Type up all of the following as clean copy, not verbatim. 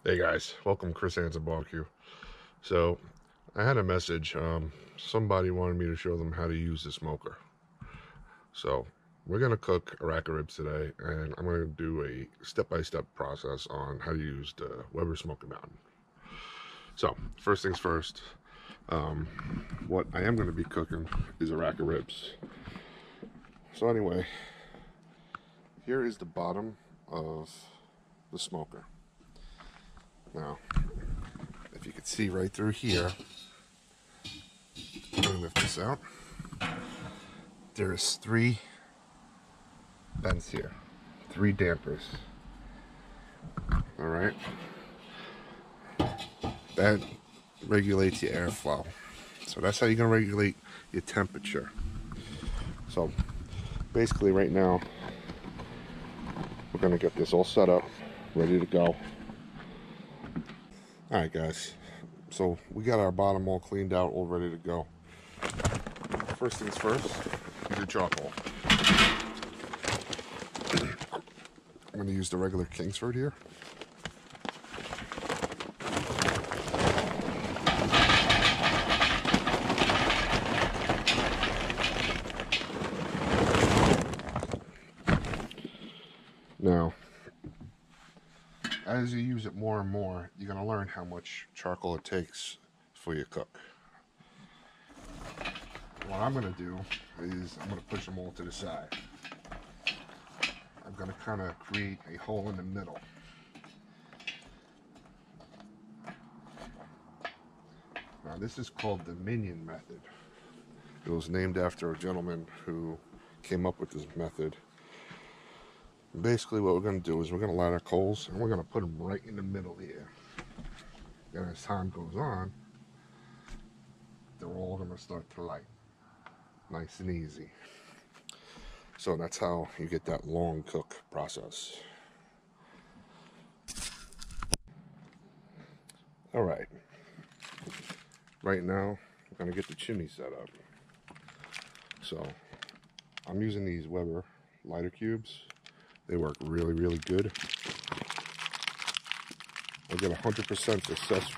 Hey guys, welcome Chris Hansen Barbecue. So I had a message. Somebody wanted me to show them how to use the smoker. So we're gonna cook a rack of ribs today, and I'm gonna do a step-by-step process on how to use the Weber Smoky Mountain. So first things first, what I am gonna be cooking is a rack of ribs. So anyway, here is the bottom of the smoker. Now, if you can see right through here, let me lift this out. There's 3 vents here, 3 dampers. All right, that regulates your airflow. So that's how you're gonna regulate your temperature. So basically, right now, we're gonna get this all set up, ready to go. All right, guys. So we got our bottom all cleaned out, all ready to go. First things first, is your charcoal. I'm going to use the regular Kingsford here. Now, as you use it more and more, you're going to learn how much charcoal it takes for your cook. What I'm going to do is I'm going to push them all to the side. I'm going to kind of create a hole in the middle. Now this is called the minion method. It was named after a gentleman who came up with this method. And basically what we're going to do is we're going to light our coals and we're going to put them right in the middle here. And as time goes on, they're all going to start to light. Nice and easy. So that's how you get that long cook process. All right. Right now, I'm going to get the chimney set up. So I'm using these Weber lighter cubes. They work really, really good. I get 100% success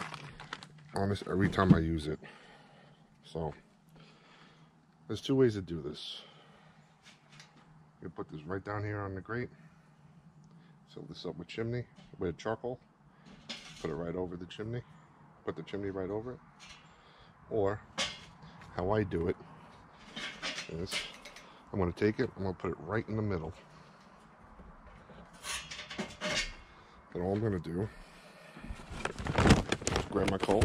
on this every time I use it. So there's 2 ways to do this. You put this right down here on the grate. Fill this up with charcoal. Put it right over the chimney. Put the chimney right over it. Or how I do it is I'm going to take it, I'm going to put it right in the middle. Then all I'm going to do is grab my coal.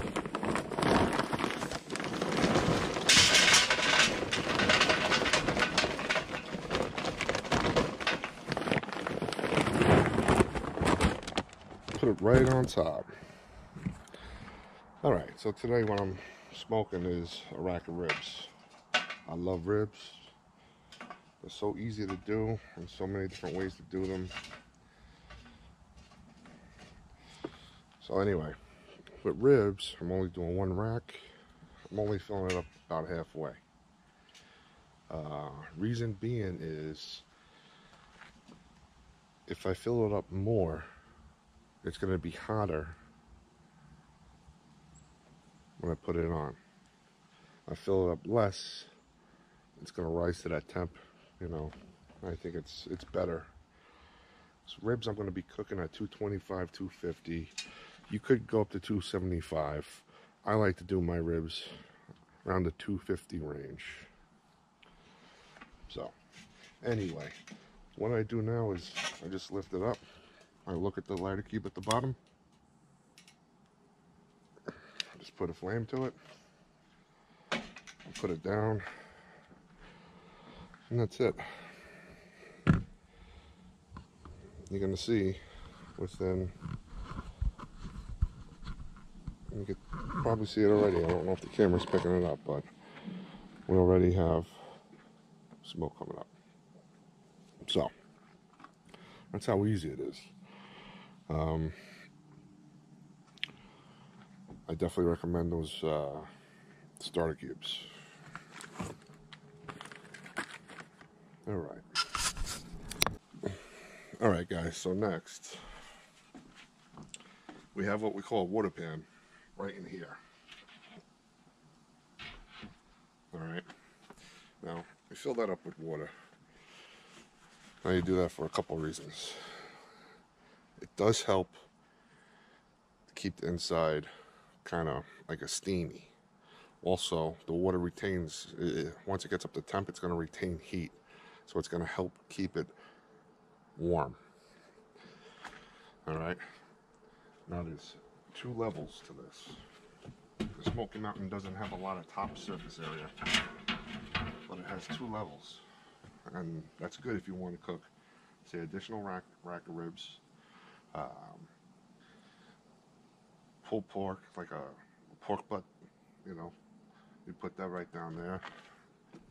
Put it right on top. Alright, so today what I'm smoking is a rack of ribs. I love ribs. They're so easy to do and so many different ways to do them. So anyway, with ribs, I'm only doing 1 rack. I'm only filling it up about halfway. Reason being is if I fill it up more, it's going to be hotter when I put it on. I fill it up less, it's going to rise to that temp, you know. I think it's better. So ribs I'm going to be cooking at 225, 250. You could go up to 275. I like to do my ribs around the 250 range. So anyway, what I do now is I just lift it up. I look at the lighter cube at the bottom. Just put a flame to it. Put it down. And that's it. You're going to see within, you can probably see it already. I don't know if the camera's picking it up, but we already have smoke coming up. So that's how easy it is. I definitely recommend those starter cubes. All right guys, so next we have what we call a water pan right in here. Alright, now we fill that up with water. Now you do that for a couple reasons. It does help keep the inside kind of like a steamy. Also, the water retains, once it gets up to temp, it's going to retain heat. So it's going to help keep it warm. Alright, now there's two levels to this. The Smoky Mountain doesn't have a lot of top surface area, but it has two levels. And that's good if you want to cook, say, additional rack of ribs, pulled pork, like a pork butt, you know, you put that right down there.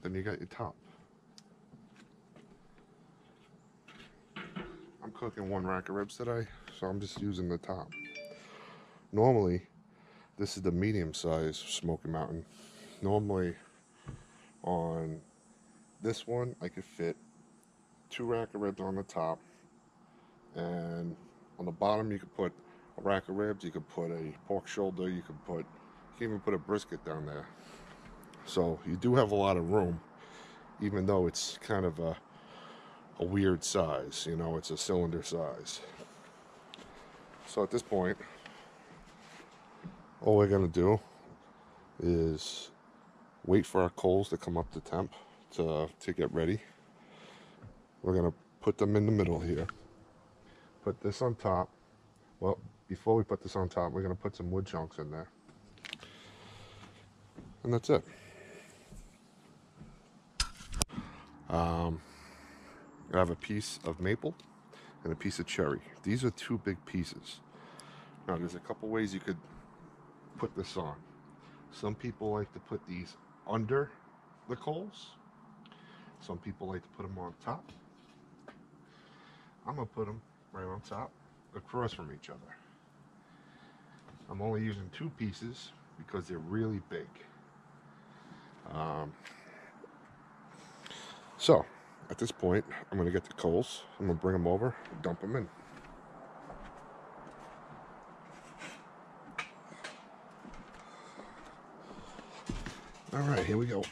Then you got your top. I'm cooking one rack of ribs today, so I'm just using the top. Normally, this is the medium size Smoky Mountain. Normally, on this one, I could fit 2 rack of ribs on the top, and on the bottom you could put a rack of ribs, you could put a pork shoulder, you can even put a brisket down there. So you do have a lot of room, even though it's kind of a weird size, you know, it's a cylinder size. So at this point, all we're gonna do is wait for our coals to come up to temp to get ready. We're gonna put them in the middle here. Put this on top. Well, before we put this on top, we're gonna put some wood chunks in there. And that's it. I have a piece of maple and a piece of cherry. These are 2 big pieces. Now there's a couple ways you could put this on. Some people like to put these under the coals. Some people like to put them on top. I'm gonna put them right on top, across from each other. I'm only using 2 pieces because they're really big. So at this point, I'm gonna get the coals. I'm gonna bring them over, dump them in. All right, here we go. All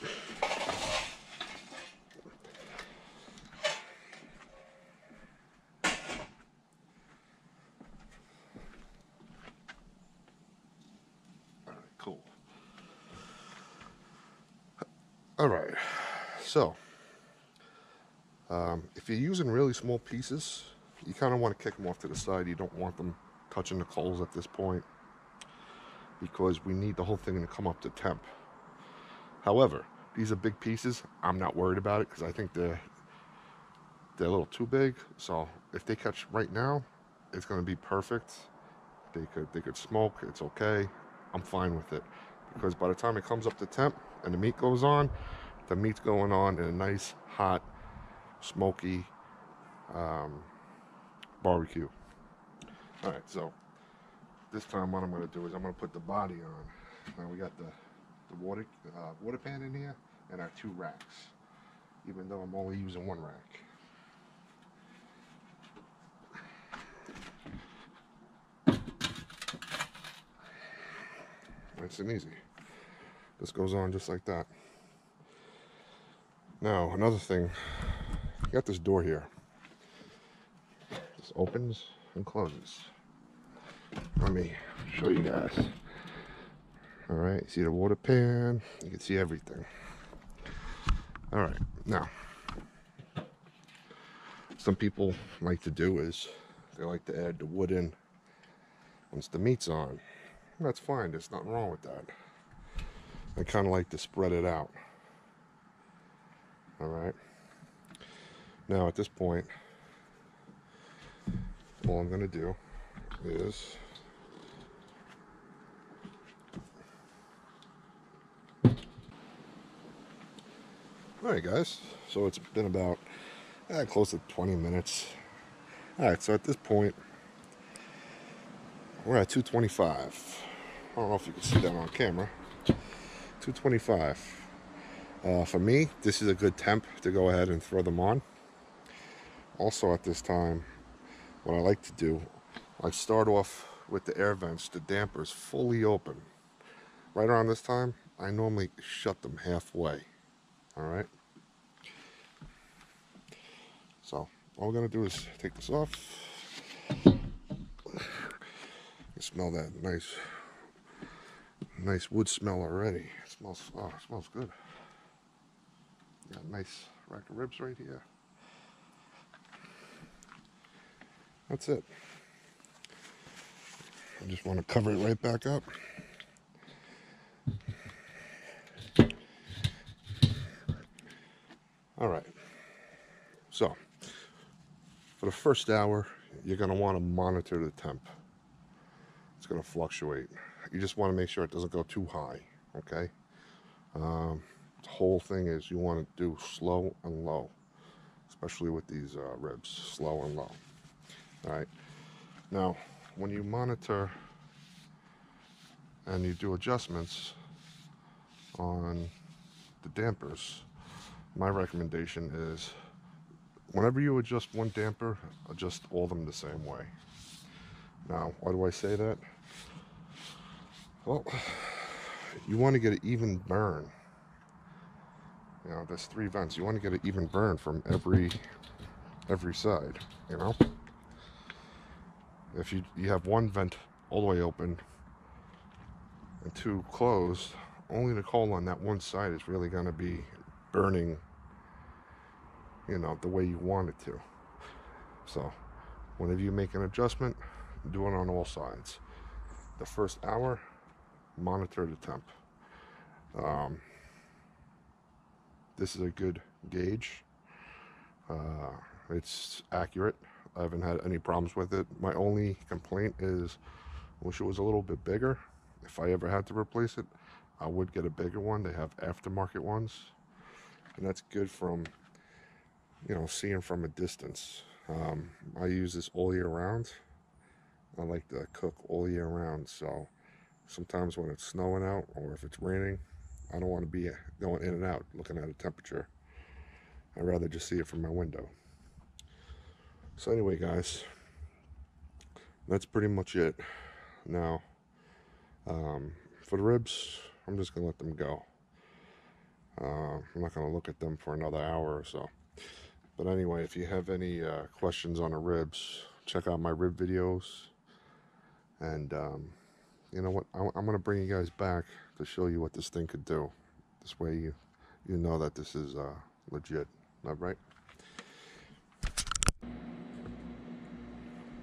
right, cool. All right, so if you're using really small pieces, you kind of want to kick them off to the side. You don't want them touching the coals at this point because we need the whole thing to come up to temp. However, these are big pieces. I'm not worried about it because I think they're a little too big. So if they catch right now, it's going to be perfect. They could smoke. It's okay. I'm fine with it because by the time it comes up to temp and the meat goes on, the meat's going on in a nice hot smoky barbecue. All right, so this time what I'm going to do is I'm going to put the body on. Now we got the water pan in here and our 2 racks, even though I'm only using 1 rack. Nice and easy. This goes on just like that. Now another thing, you got this door here. This opens and closes. Let me show you guys. All right, see the water pan, you can see everything. All right, now some people like to do is they like to add the wood in once the meat's on. That's fine, there's nothing wrong with that. I kind of like to spread it out. All right, now at this point, all I'm gonna do is alright guys, so it's been about close to 20 minutes. Alright, so at this point, we're at 225. I don't know if you can see that on camera. 225. For me, this is a good temp to go ahead and throw them on. Also at this time, what I like to do, I start off with the air vents, the dampers fully open. Right around this time, I normally shut them halfway. All right. So all we're gonna do is take this off. You smell that nice wood smell already. It smells, oh, it smells good. Got a nice rack of ribs right here. That's it. I just want to cover it right back up. All right. So for the first hour, you're going to want to monitor the temp. It's going to fluctuate. You just want to make sure it doesn't go too high. Okay. The whole thing is you want to do slow and low, especially with these ribs, slow and low. All right. Now, when you monitor and you do adjustments on the dampers, my recommendation is whenever you adjust one damper, adjust all of them the same way. Now, why do I say that? Well, you want to get an even burn. You know, there's 3 vents. You want to get an even burn from every side, you know? If you have one vent all the way open and 2 closed, only the coal on that one side is really going to be burning, you know, the way you want it to. So whenever you make an adjustment, do it on all sides. The first hour, monitor the temp. This is a good gauge. It's accurate. I haven't had any problems with it. My only complaint is I wish it was a little bit bigger. If I ever had to replace it, I would get a bigger one. They have aftermarket ones, and that's good from, you know, seeing from a distance. I use this all year round. I like to cook all year round, so sometimes when it's snowing out or if it's raining, I don't want to be going in and out looking at a temperature. I'd rather just see it from my window. So anyway, guys, that's pretty much it. Now, for the ribs, I'm just going to let them go. I'm not going to look at them for another hour or so. But anyway, if you have any questions on the ribs, check out my rib videos. And you know what? I'm going to bring you guys back to show you what this thing could do. This way you know that this is legit. All right?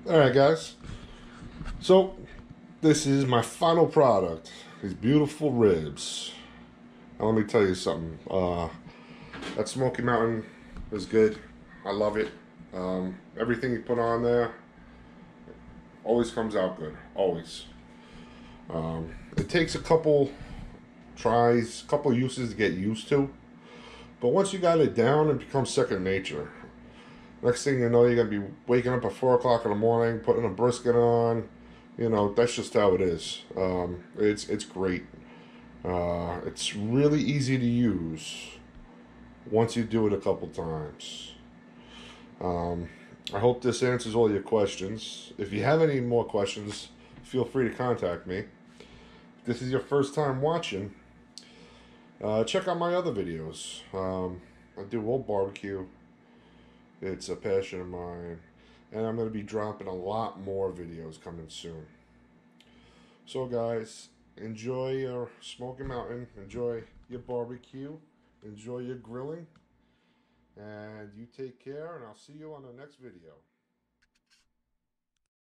Alright, guys. So, this is my final product. These beautiful ribs. Now, let me tell you something. That Smoky Mountain is good. I love it. Everything you put on there always comes out good. Always. It takes a couple tries, a couple uses to get used to. But once you got it down, it becomes second nature. Next thing you know, you're going to be waking up at 4 o'clock in the morning, putting a brisket on. You know, that's just how it is. It's great. It's really easy to use once you do it a couple times. I hope this answers all your questions. If you have any more questions, feel free to contact me. If this is your first time watching, check out my other videos. I do old barbecue. It's a passion of mine, and I'm going to be dropping a lot more videos coming soon. So guys, enjoy your Smoky Mountain, enjoy your barbecue, enjoy your grilling, and you take care, and I'll see you on the next video.